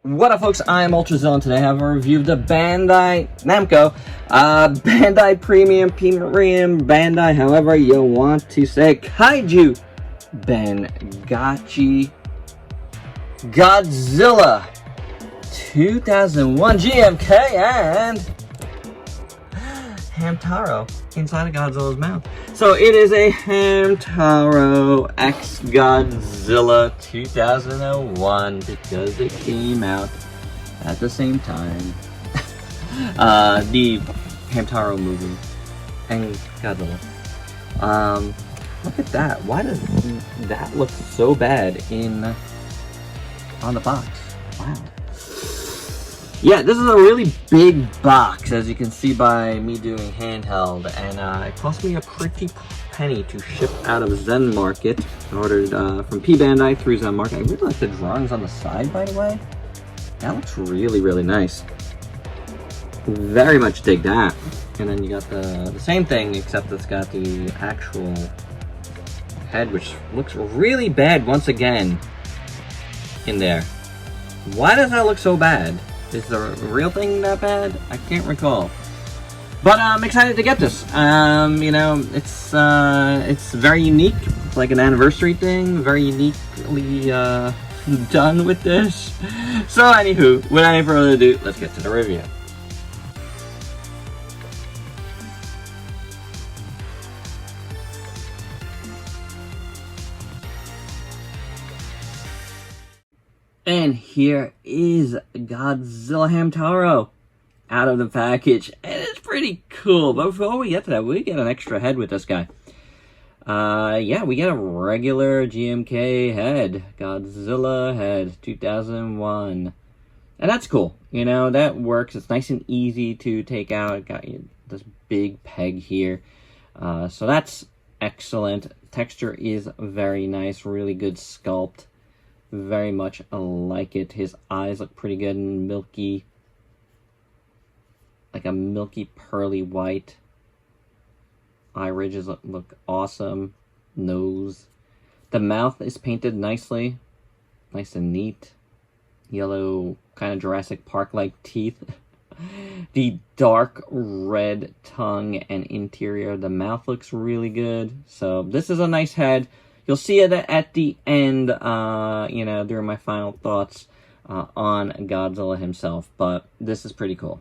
What up, folks? I'm Ultrazilla, and today I have a review of the Bandai Bandai Premium, Bandai, however you want to say, Kaiju Bangaichi Godzilla 2001 GMK and Hamtaro inside of Godzilla's mouth. So it is a Hamtaro X Godzilla 2001 because it came out at the same time. The Hamtaro movie and Godzilla. Look at that. Why does that look so bad on the box? Wow. Yeah, this is a really big box, as you can see by me doing handheld, and it cost me a pretty penny to ship out of Zen Market. I ordered from P Bandai through Zen Market. I really like the drawings on the side, by the way. That looks really, really nice. Very much dig that. And then you got the same thing, except it's got the actual head, which looks really bad once again in there. Why does that look so bad? Is the real thing that bad? I can't recall. But I'm excited to get this. You know, it's very unique. It's like an anniversary thing. Very uniquely done with this. So anywho, without any further ado, let's get to the review. And here is Godzilla Hamtaro out of the package, and it's pretty cool. But before we get to that, we get an extra head with this guy. Yeah, we get a regular GMK head, Godzilla head, 2001, and that's cool. You know, that works. It's nice and easy to take out. It got this big peg here, so that's excellent. Texture is very nice, really good sculpt. Very much like it. His eyes look pretty good and milky. Like a milky pearly white. Eye ridges look awesome. Nose. The mouth is painted nicely. Nice and neat. Yellow, kind of Jurassic Park-like teeth. The dark red tongue and interior of the mouth looks really good. So this is a nice head. You'll see it at the end, you know, during my final thoughts on Godzilla himself. But this is pretty cool.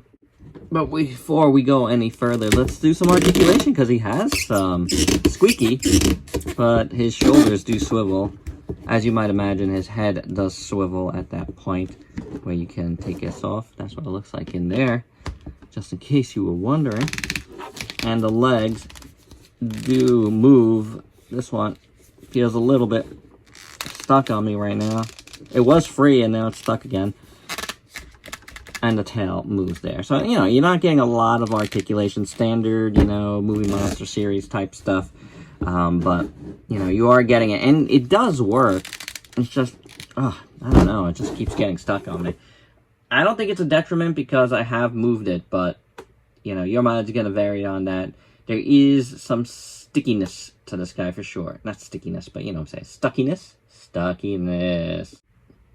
But before we go any further, let's do some articulation, because he has some squeaky, but his shoulders do swivel. As you might imagine, his head does swivel at that point where you can take this off. That's what it looks like in there, just in case you were wondering. And the legs do move. This one feels a little bit stuck on me right now. It was free and now it's stuck again. And the tail moves there. So, you know, you're not getting a lot of articulation, standard, you know, movie monster series type stuff. But, you know, you are getting it. And it does work. It's just, I don't know. It just keeps getting stuck on me. I don't think it's a detriment because I have moved it. But, you know, your mileage is going to vary on that. There is some stickiness to this guy for sure. Not stickiness, but you know what I'm saying. Stuckiness? Stuckiness.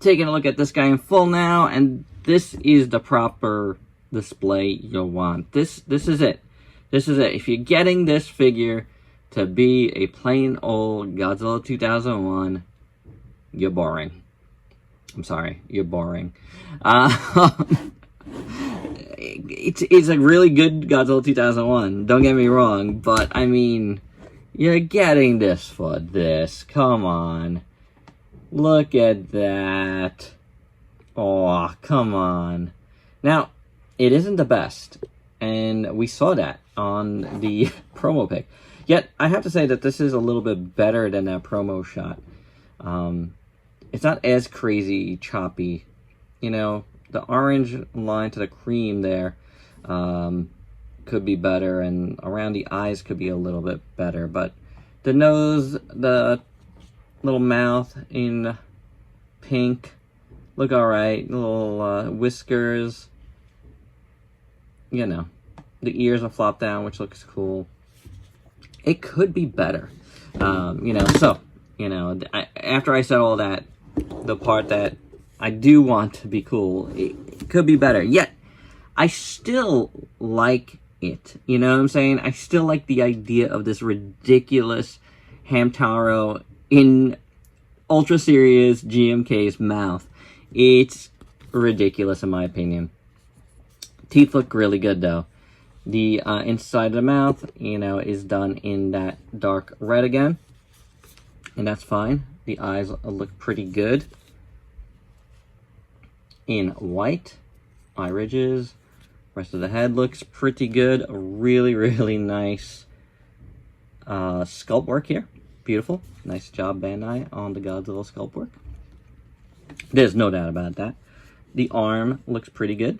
Taking a look at this guy in full now, and this is the proper display you'll want. This is it. This is it. If you're getting this figure to be a plain old Godzilla 2001, you're boring. I'm sorry, you're boring. It's a really good Godzilla 2001, don't get me wrong, but I mean, you're getting this for this. Come on. Look at that. Oh, come on. Now, it isn't the best, and we saw that on the promo pic. Yet, I have to say that this is a little bit better than that promo shot. It's not as crazy choppy. You know, the orange line to the cream there could be better, and around the eyes could be a little bit better, but the nose, the little mouth in pink look alright. Little whiskers, you know, the ears are flopped down, which looks cool. It could be better, you know. So, you know, after I said all that, the part that I do want to be cool. It could be better. Yet, I still like it. You know what I'm saying? I still like the idea of this ridiculous Hamtaro in Ultra Serious GMK's mouth. It's ridiculous in my opinion. Teeth look really good though. The inside of the mouth, you know, is done in that dark red again. And that's fine. The eyes look pretty good in white. Eye ridges. Rest of the head looks pretty good. Really, really nice sculpt work here. Beautiful. Nice job, Bandai, on the Godzilla sculpt work. There's no doubt about that. The arm looks pretty good.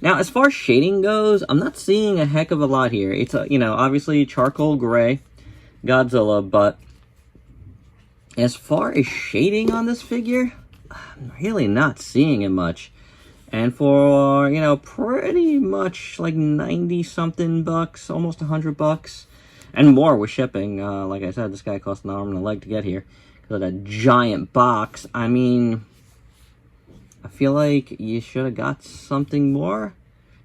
Now, as far as shading goes, I'm not seeing a heck of a lot here. It's, you know, obviously charcoal gray Godzilla, but as far as shading on this figure, I'm really not seeing it much. And for, you know, pretty much like 90-something bucks, almost $100, and more with shipping. Like I said, this guy cost an arm and a leg to get here because of that giant box. I mean, I feel like you should have got something more.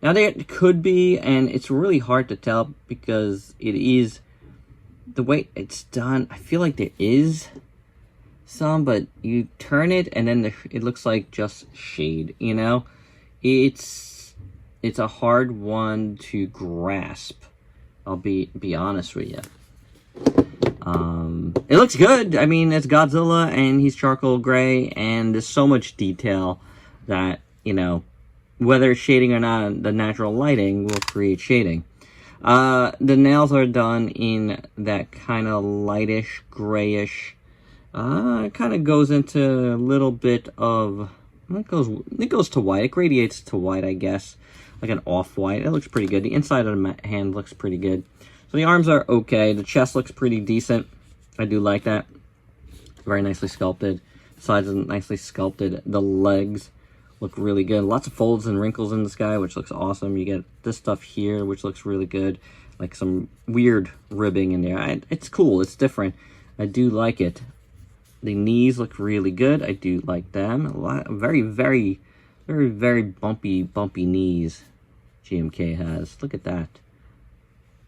Now, there could be, and it's really hard to tell because it is, the way it's done, I feel like there is some, but you turn it and then it looks like just shade, you know? It's a hard one to grasp. I'll be honest with you. It looks good. I mean, it's Godzilla and he's charcoal gray and there's so much detail that, you know, whether it's shading or not, the natural lighting will create shading. The nails are done in that kind of lightish, grayish. It kind of goes into a little bit of, it goes to white. It gradiates to white, I guess. Like an off-white. It looks pretty good. The inside of the hand looks pretty good. So the arms are okay. The chest looks pretty decent. I do like that. Very nicely sculpted. Sides are nicely sculpted. The legs look really good. Lots of folds and wrinkles in this guy, which looks awesome. You get this stuff here, which looks really good. Like some weird ribbing in there. It's cool. It's different. I do like it. The knees look really good. I do like them. A lot, very, very bumpy knees GMK has. Look at that.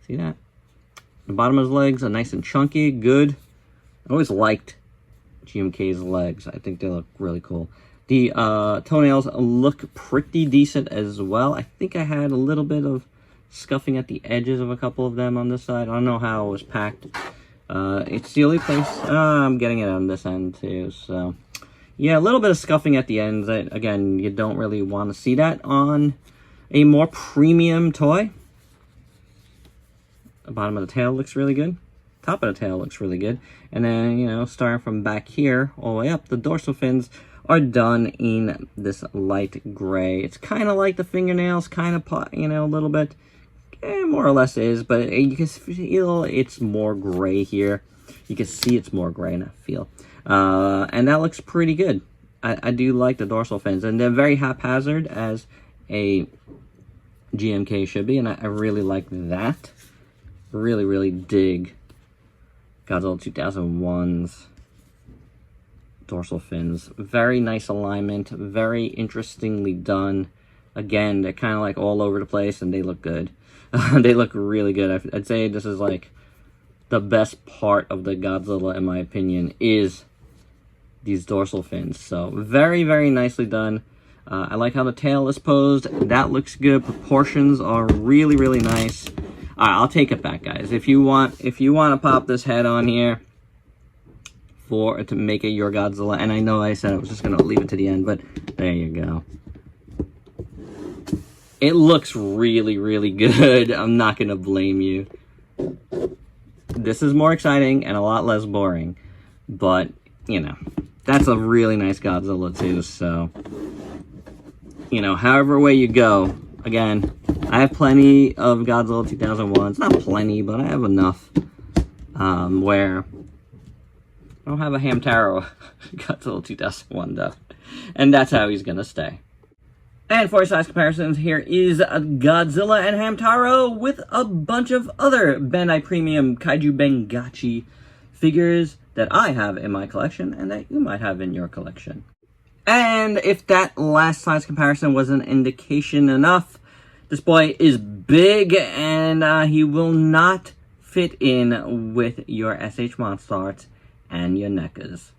See that? The bottom of his legs are nice and chunky. Good. I always liked GMK's legs. I think they look really cool. The toenails look pretty decent as well. I think I had a little bit of scuffing at the edges of a couple of them on this side. I don't know how it was packed. It's the only place... I'm getting it on this end too, so... Yeah, a little bit of scuffing at the ends. Again, you don't really want to see that on a more premium toy. The bottom of the tail looks really good. Top of the tail looks really good. And then, you know, starting from back here all the way up, the dorsal fins are done in this light gray. It's kind of like the fingernails, kind of, you know, a little bit. More or less is, but you can feel it's more gray here. You can see it's more gray, not feel. And that looks pretty good. I do like the dorsal fins, and they're very haphazard as a GMK should be, and I really like that. Really, really dig Godzilla 2001's dorsal fins. Very nice alignment, very interestingly done. Again, they're kind of like all over the place, and they look good. They look really good. I'd say this is like the best part of the Godzilla, in my opinion, is these dorsal fins. So very, very nicely done. I like how the tail is posed. That looks good. Proportions are really, really nice. All right, I'll take it back, guys. If you want to pop this head on here to make it your Godzilla, and I know I said I was just gonna leave it to the end, but there you go. It looks really, really good. I'm not gonna blame you. This is more exciting and a lot less boring, but you know, that's a really nice Godzilla too. So, you know, however way you go. Again, I have plenty of Godzilla 2001s. Not plenty, but I have enough where I don't have a Hamtaro Godzilla 2001 though, and that's how he's gonna stay. And for size comparisons, here is Godzilla and Hamtaro with a bunch of other Bandai Premium Kaiju Bangaichi figures that I have in my collection and that you might have in your collection. And if that last size comparison was an indication enough, this boy is big, and he will not fit in with your SH Monstarts and your NECAs.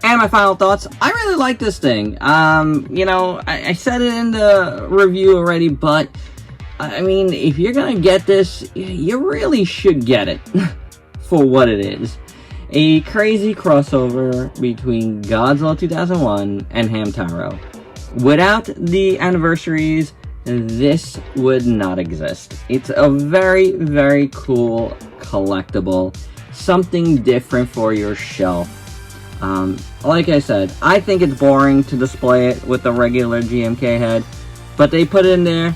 And my final thoughts, I really like this thing. You know, I said it in the review already, but, I mean, if you're gonna get this, you really should get it for what it is. A crazy crossover between Godzilla 2001 and Hamtaro. Without the anniversaries, this would not exist. It's a very, very cool collectible. Something different for your shelf. Like I said, I think it's boring to display it with the regular GMK head, but they put it in there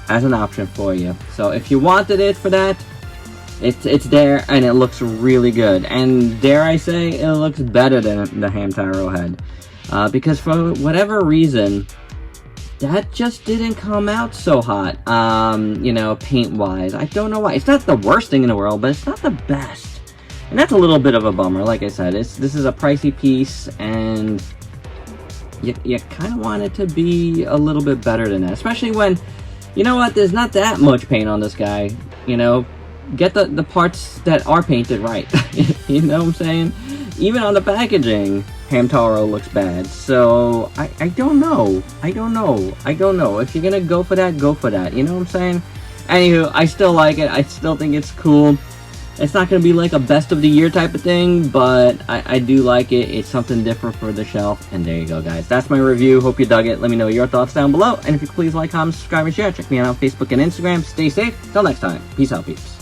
as an option for you. So if you wanted it for that, it's there, and it looks really good. And dare I say, it looks better than the Hamtaro head. Because for whatever reason, that just didn't come out so hot, you know, paint-wise. I don't know why. It's not the worst thing in the world, but it's not the best. And that's a little bit of a bummer. Like I said, this is a pricey piece, and you kind of want it to be a little bit better than that. Especially when, you know what, there's not that much paint on this guy. You know, get the parts that are painted right. You know what I'm saying? Even on the packaging, Hamtaro looks bad. So, I don't know. I don't know. If you're gonna go for that, go for that. You know what I'm saying? Anywho, I still like it. I still think it's cool. It's not going to be like a best of the year type of thing, but I do like it. It's something different for the shelf. And there you go, guys. That's my review. Hope you dug it. Let me know your thoughts down below. And if you could please like, comment, subscribe, and share. Check me out on Facebook and Instagram. Stay safe. Till next time. Peace out, peeps.